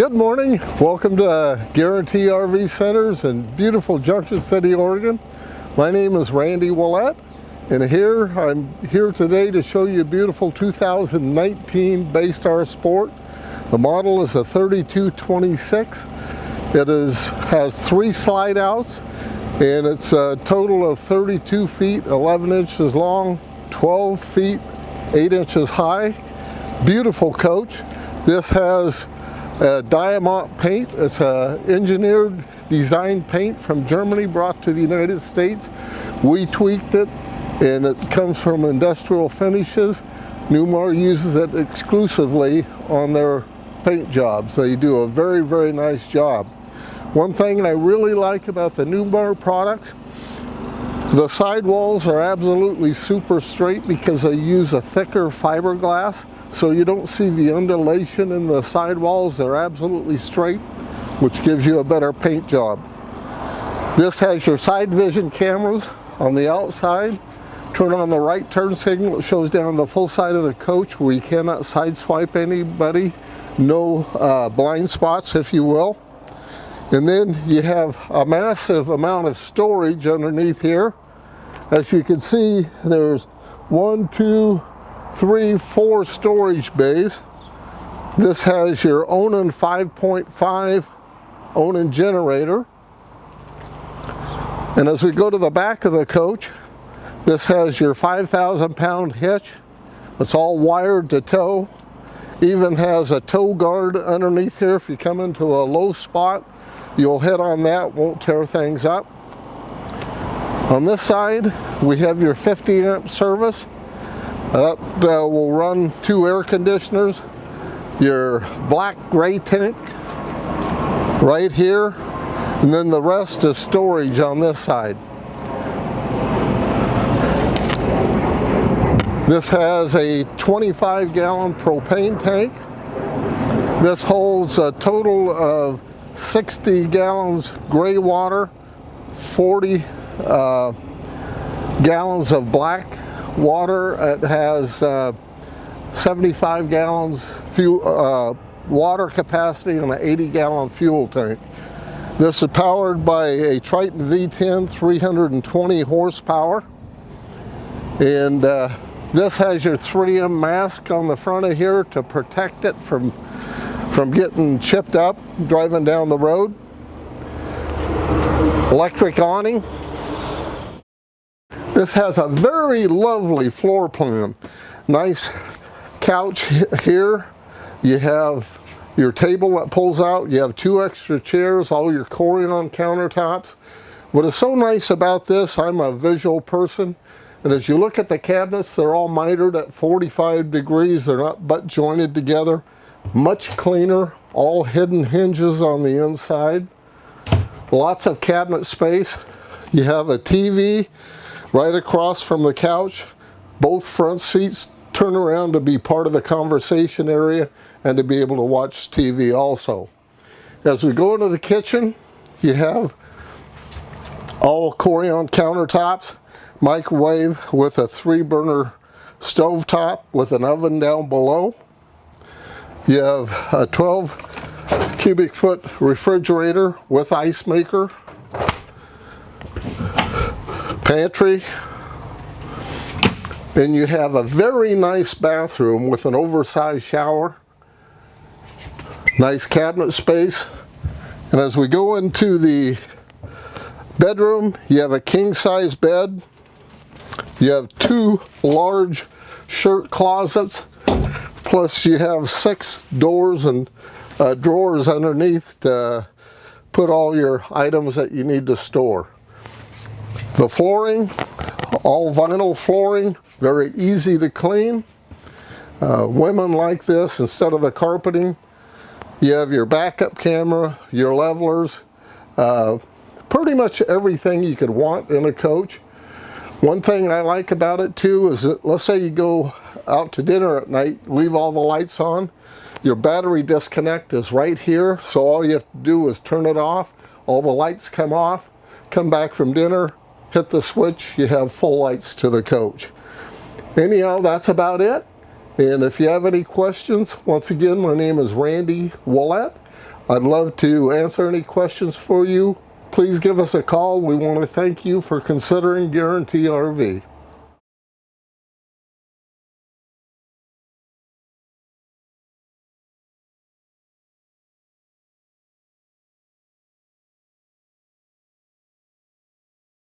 Good morning. Welcome to Guarantee RV Centers in beautiful Junction City, Oregon. My name is Randy Willett, and I'm here today to show you a beautiful 2019 Bay Star Sport. The model is a 3226. It has 3 slide outs, and it's a total of 32 feet 11 inches long, 12 feet 8 inches high. Beautiful coach. This has diamond paint. It's a engineered design paint from Germany brought to the United States. We tweaked it, and it comes from Industrial Finishes. Newmar uses it exclusively on their paint jobs. They do a very, very nice job. One thing I really like about the Newmar products, the sidewalls are absolutely super straight because they use a thicker fiberglass. So you don't see the undulation in the sidewalls. They're absolutely straight, which gives you a better paint job. This has your side vision cameras on the outside. Turn on the right turn signal. It shows down the full side of the coach where you cannot sideswipe anybody. No blind spots, if you will. And then you have a massive amount of storage underneath here. As you can see, there's 1, 2, 3, 4 storage bays. This has your Onan 5.5 Onan generator. And as we go to the back of the coach, this has your 5,000-pound hitch. It's all wired to tow. Even has a tow guard underneath here. If you come into a low spot, you'll hit on that, won't tear things up. On this side, we have your 50-amp service. That will run 2 air conditioners, your black gray tank right here, and then the rest is storage on this side. This has a 25-gallon propane tank. This holds a total of 60 gallons gray water, 40 gallons of black water. It has 75 gallons fuel, water capacity on an 80-gallon fuel tank. This is powered by a Triton V10 320 horsepower, and this has your 3M mask on the front of here to protect it from getting chipped up driving down the road. Electric awning. This has a very lovely floor plan. Nice couch here. You have your table that pulls out. You have 2 extra chairs, all your Corian countertops. What is so nice about this, I'm a visual person, and as you look at the cabinets, they're all mitered at 45 degrees. They're not butt jointed together. Much cleaner, all hidden hinges on the inside. Lots of cabinet space. You have a TV right across from the couch. Both front seats turn around to be part of the conversation area and to be able to watch TV also. As we go into the kitchen, you have all Corian countertops, microwave with a 3-burner stovetop with an oven down below. You have a 12 cubic foot refrigerator with ice maker. Pantry, and you have a very nice bathroom with an oversized shower, nice cabinet space. And as we go into the bedroom, you have a king-size bed. You have 2 large shirt closets, plus you have 6 doors and drawers underneath to put all your items that you need to store. The flooring, all vinyl flooring, very easy to clean. Women like this instead of the carpeting. You have your backup camera, your levelers, pretty much everything you could want in a coach. One thing I like about it too is that, let's say you go out to dinner at night, leave all the lights on. Your battery disconnect is right here, so all you have to do is turn it off. All the lights come off, come back from dinner, hit the switch, you have full lights to the coach. Anyhow, that's about it. And if you have any questions, once again, my name is Randy Willett. I'd love to answer any questions for you. Please give us a call. We want to thank you for considering Guarantee RV.